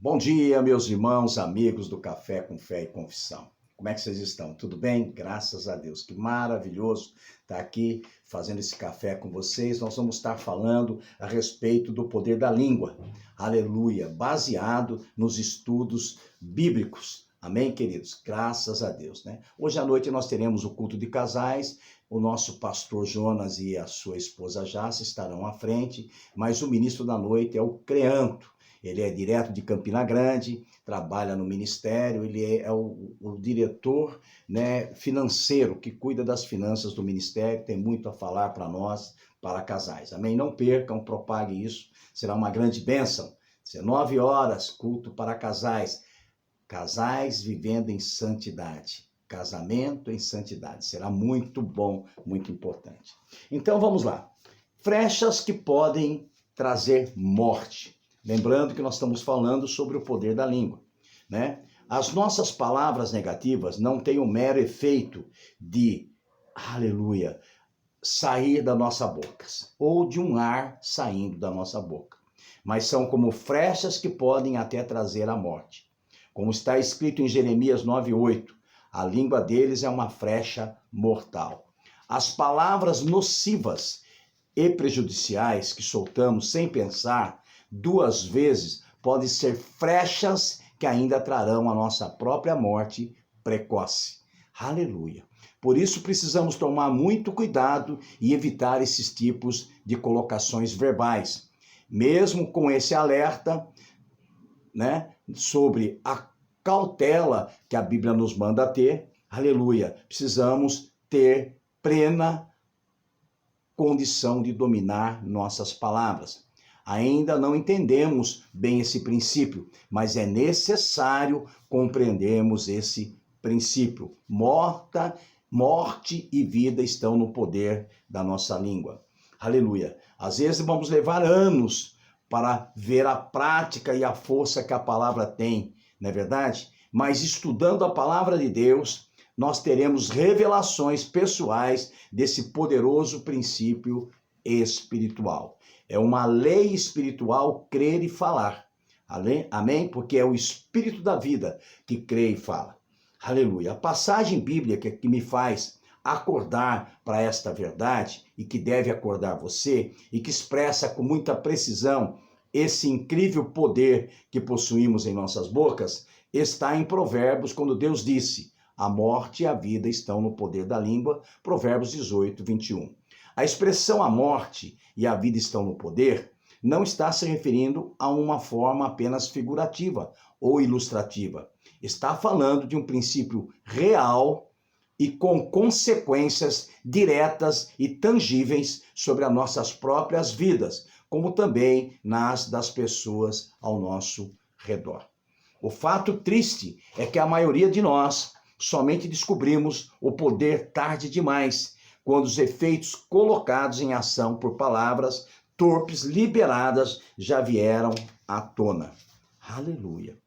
Bom dia, meus irmãos, amigos do Café com Fé e Confissão. Como é que vocês estão? Tudo bem? Graças a Deus. Que maravilhoso estar aqui fazendo esse café com vocês. Nós vamos estar falando a respeito do poder da língua. Aleluia! Baseado nos estudos bíblicos. Amém, queridos? Graças a Deus, né? Hoje à noite nós teremos o culto de casais. O nosso pastor Jonas e a sua esposa Jace estarão à frente, mas o ministro da noite é o Creanto. Ele é direto de Campina Grande, trabalha no ministério, ele é o diretor, né, financeiro, que cuida das finanças do ministério, tem muito a falar para nós, para casais. Amém? Não percam, propague isso, será uma grande bênção. 19 horas, culto para casais. Casais vivendo em santidade. Casamento em santidade. Será muito bom, muito importante. Então vamos lá. Frechas que podem trazer morte. Lembrando que nós estamos falando sobre o poder da língua, né? As nossas palavras negativas não têm o mero efeito de, aleluia, sair da nossa boca, ou de um ar saindo da nossa boca, mas são como flechas que podem até trazer a morte. Como está escrito em Jeremias 9:8, a língua deles é uma flecha mortal. As palavras nocivas e prejudiciais que soltamos sem pensar, duas vezes, podem ser flechas que ainda trarão a nossa própria morte precoce. Aleluia! Por isso precisamos tomar muito cuidado e evitar esses tipos de colocações verbais. Mesmo com esse alerta, né, sobre a cautela que a Bíblia nos manda ter, aleluia, precisamos ter plena condição de dominar nossas palavras. Ainda não entendemos bem esse princípio, mas é necessário compreendermos esse princípio. Morte e vida estão no poder da nossa língua. Aleluia. Às vezes vamos levar anos para ver a prática e a força que a palavra tem, não é verdade? Mas estudando a palavra de Deus, nós teremos revelações pessoais desse poderoso princípio espiritual. É uma lei espiritual crer e falar. Amém? Porque é o Espírito da vida que crê e fala. Aleluia. A passagem bíblica que me faz acordar para esta verdade e que deve acordar você e que expressa com muita precisão esse incrível poder que possuímos em nossas bocas, está em Provérbios, quando Deus disse: a morte e a vida estão no poder da língua, Provérbios 18:21. A expressão a morte e a vida estão no poder não está se referindo a uma forma apenas figurativa ou ilustrativa. Está falando de um princípio real e com consequências diretas e tangíveis sobre as nossas próprias vidas, como também nas das pessoas ao nosso redor. O fato triste é que a maioria de nós somente descobrimos o poder tarde demais, quando os efeitos colocados em ação por palavras torpes liberadas já vieram à tona. Aleluia.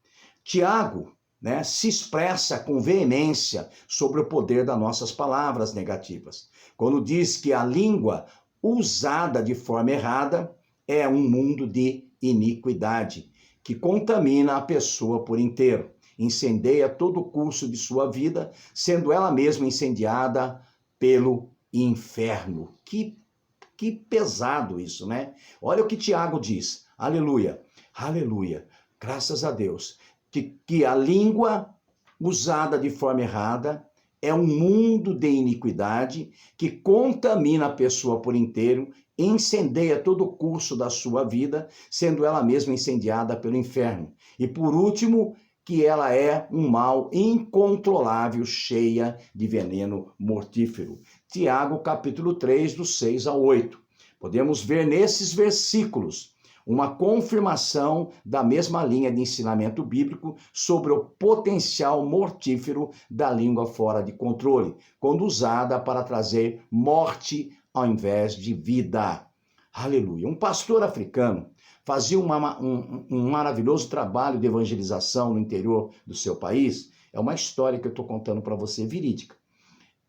Tiago, né, se expressa com veemência sobre o poder das nossas palavras negativas, quando diz que a língua usada de forma errada é um mundo de iniquidade, que contamina a pessoa por inteiro, incendeia todo o curso de sua vida, sendo ela mesma incendiada pelo inferno. Que pesado isso, né? Olha o que Tiago diz. Aleluia. Aleluia. Graças a Deus. Que a língua usada de forma errada é um mundo de iniquidade que contamina a pessoa por inteiro, incendeia todo o curso da sua vida, sendo ela mesma incendiada pelo inferno. E por último, que ela é um mal incontrolável, cheia de veneno mortífero. Tiago, capítulo 3, do 6 ao 8. Podemos ver nesses versículos uma confirmação da mesma linha de ensinamento bíblico sobre o potencial mortífero da língua fora de controle, quando usada para trazer morte ao invés de vida. Aleluia. Um pastor africano fazia um maravilhoso trabalho de evangelização no interior do seu país. É uma história que eu estou contando para você, verídica.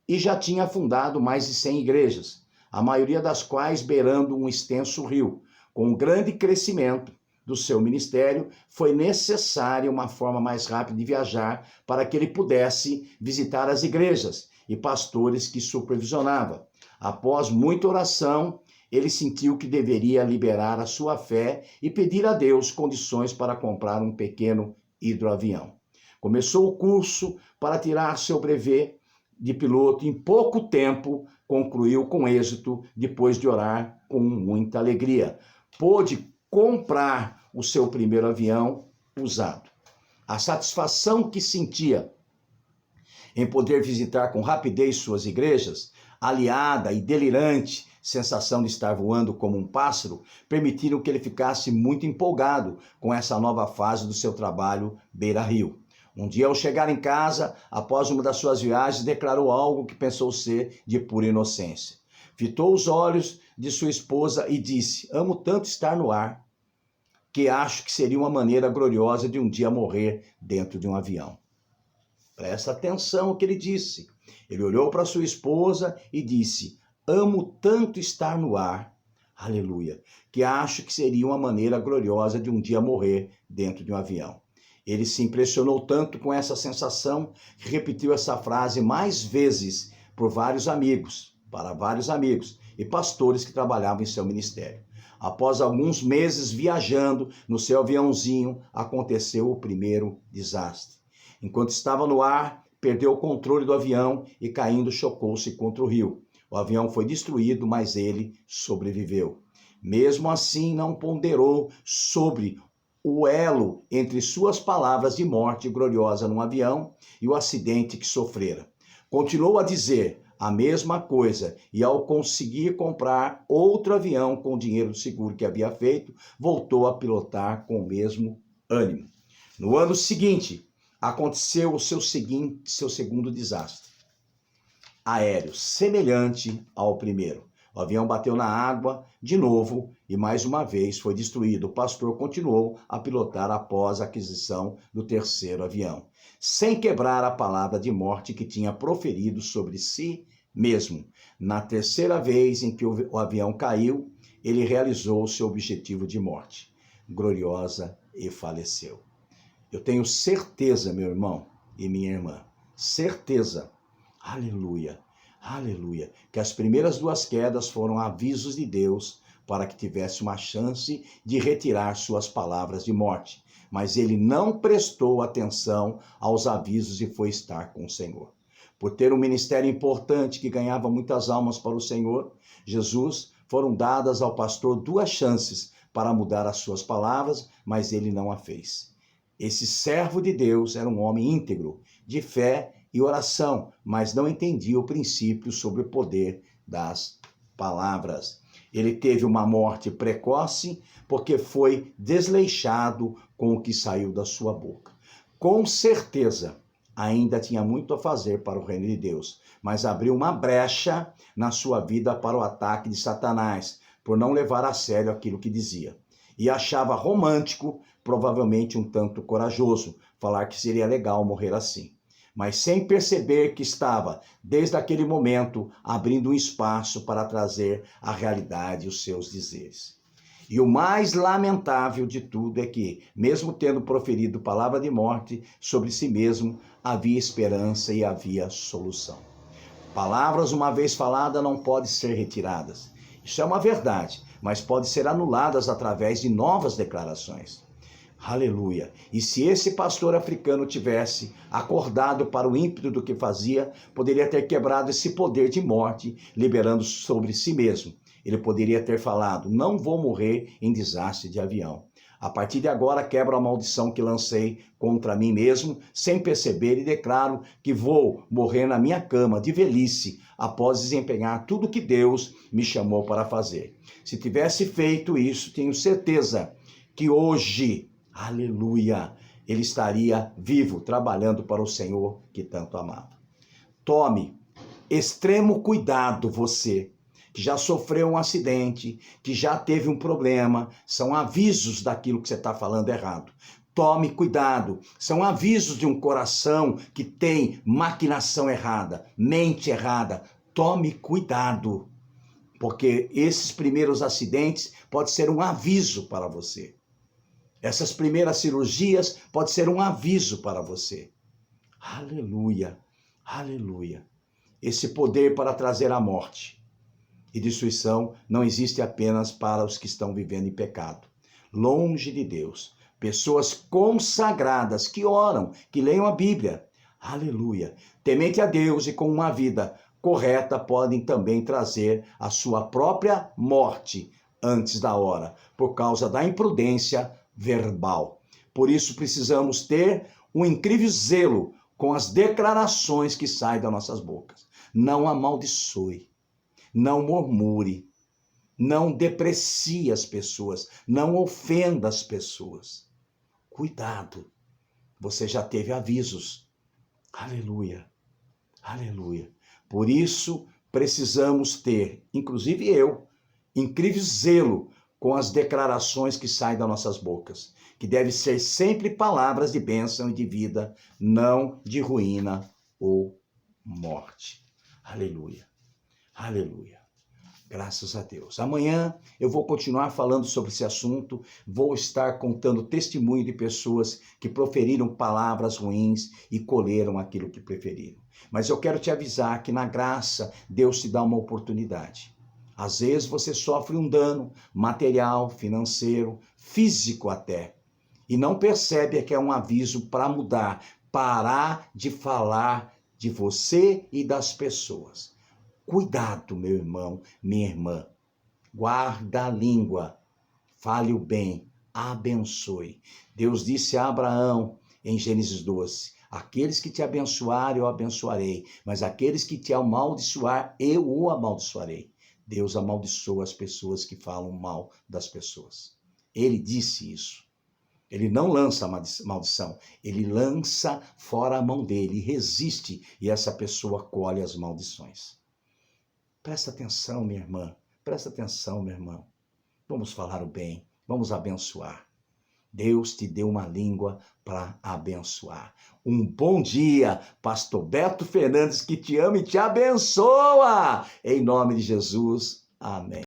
E já tinha fundado mais de 100 igrejas, a maioria das quais beirando um extenso rio, com grande crescimento, do seu ministério, foi necessária uma forma mais rápida de viajar para que ele pudesse visitar as igrejas e pastores que supervisionava. Após muita oração, ele sentiu que deveria liberar a sua fé e pedir a Deus condições para comprar um pequeno hidroavião. Começou o curso para tirar seu brevet de piloto. Em pouco tempo, concluiu com êxito, depois de orar com muita alegria. Pôde comprar o seu primeiro avião usado. A satisfação que sentia em poder visitar com rapidez suas igrejas, aliada e delirante sensação de estar voando como um pássaro, permitiram que ele ficasse muito empolgado com essa nova fase do seu trabalho beira-rio. Um dia, ao chegar em casa, após uma das suas viagens, declarou algo que pensou ser de pura inocência. Fitou os olhos de sua esposa e disse: "Amo tanto estar no ar, que acho que seria uma maneira gloriosa de um dia morrer dentro de um avião." Presta atenção no que ele disse. Ele olhou para sua esposa e disse: "Amo tanto estar no ar, aleluia, que acho que seria uma maneira gloriosa de um dia morrer dentro de um avião." Ele se impressionou tanto com essa sensação que repetiu essa frase mais vezes para vários amigos e pastores que trabalhavam em seu ministério. Após alguns meses viajando no seu aviãozinho, aconteceu o primeiro desastre. Enquanto estava no ar, perdeu o controle do avião e, caindo, chocou-se contra o rio. O avião foi destruído, mas ele sobreviveu. Mesmo assim, não ponderou sobre o elo entre suas palavras de morte gloriosa num avião e o acidente que sofrera. Continuou a dizer a mesma coisa e, ao conseguir comprar outro avião com o dinheiro do seguro que havia feito, voltou a pilotar com o mesmo ânimo. No ano seguinte, aconteceu o seu segundo desastre aéreo, semelhante ao primeiro. O avião bateu na água de novo e mais uma vez foi destruído. O pastor continuou a pilotar após a aquisição do terceiro avião, sem quebrar a palavra de morte que tinha proferido sobre si mesmo. Na terceira vez em que o avião caiu, ele realizou o seu objetivo de morte gloriosa e faleceu. Eu tenho certeza, meu irmão e minha irmã, certeza, aleluia, aleluia, que as primeiras duas quedas foram avisos de Deus para que tivesse uma chance de retirar suas palavras de morte. Mas ele não prestou atenção aos avisos e foi estar com o Senhor. Por ter um ministério importante que ganhava muitas almas para o Senhor, Jesus, foram dadas ao pastor duas chances para mudar as suas palavras, mas ele não a fez. Esse servo de Deus era um homem íntegro, de fé e oração, mas não entendia o princípio sobre o poder das palavras. Ele teve uma morte precoce porque foi desleixado com o que saiu da sua boca. Com certeza, ainda tinha muito a fazer para o reino de Deus, mas abriu uma brecha na sua vida para o ataque de Satanás, por não levar a sério aquilo que dizia. E achava romântico, provavelmente um tanto corajoso, falar que seria legal morrer assim. Mas sem perceber que estava, desde aquele momento, abrindo um espaço para trazer à realidade os seus dizeres. E o mais lamentável de tudo é que, mesmo tendo proferido palavra de morte sobre si mesmo, havia esperança e havia solução. Palavras, uma vez faladas, não podem ser retiradas. Isso é uma verdade, mas podem ser anuladas através de novas declarações. Aleluia! E se esse pastor africano tivesse acordado para o ímpeto do que fazia, poderia ter quebrado esse poder de morte, liberando sobre si mesmo. Ele poderia ter falado: "Não vou morrer em desastre de avião. A partir de agora quebro a maldição que lancei contra mim mesmo, sem perceber, e declaro que vou morrer na minha cama de velhice, após desempenhar tudo que Deus me chamou para fazer." Se tivesse feito isso, tenho certeza que hoje, aleluia, ele estaria vivo, trabalhando para o Senhor que tanto amava. Tome extremo cuidado, você que já sofreu um acidente, que já teve um problema, são avisos daquilo que você está falando errado. Tome cuidado, são avisos de um coração que tem maquinação errada, mente errada. Tome cuidado, porque esses primeiros acidentes podem ser um aviso para você. Essas primeiras cirurgias podem ser um aviso para você. Aleluia, aleluia. Esse poder para trazer a morte e destruição não existe apenas para os que estão vivendo em pecado, longe de Deus. Pessoas consagradas que oram, que leiam a Bíblia. Aleluia. Temente a Deus e com uma vida correta podem também trazer a sua própria morte antes da hora, por causa da imprudência verbal. Por isso precisamos ter um incrível zelo com as declarações que saem das nossas bocas. Não amaldiçoe, não murmure, não deprecie as pessoas, não ofenda as pessoas. Cuidado, você já teve avisos. Aleluia, aleluia. Por isso precisamos ter, inclusive eu, incrível zelo com as declarações que saem das nossas bocas, que devem ser sempre palavras de bênção e de vida, não de ruína ou morte. Aleluia, aleluia. Graças a Deus. Amanhã eu vou continuar falando sobre esse assunto, vou estar contando testemunho de pessoas que proferiram palavras ruins e colheram aquilo que preferiram. Mas eu quero te avisar que na graça Deus te dá uma oportunidade. Às vezes você sofre um dano material, financeiro, físico até, e não percebe que é um aviso para mudar, parar de falar de você e das pessoas. Cuidado, meu irmão, minha irmã. Guarda a língua, fale o bem, abençoe. Deus disse a Abraão em Gênesis 12, aqueles que te abençoarem, eu abençoarei, mas aqueles que te amaldiçoar, eu o amaldiçoarei. Deus amaldiçoa as pessoas que falam mal das pessoas. Ele disse isso. Ele não lança maldição, ele lança fora a mão dele, resiste, e essa pessoa colhe as maldições. Presta atenção, minha irmã, presta atenção, meu irmão. Vamos falar o bem, vamos abençoar. Deus te deu uma língua para abençoar. Um bom dia, Pastor Beto Fernandes, que te ama e te abençoa. Em nome de Jesus, amém.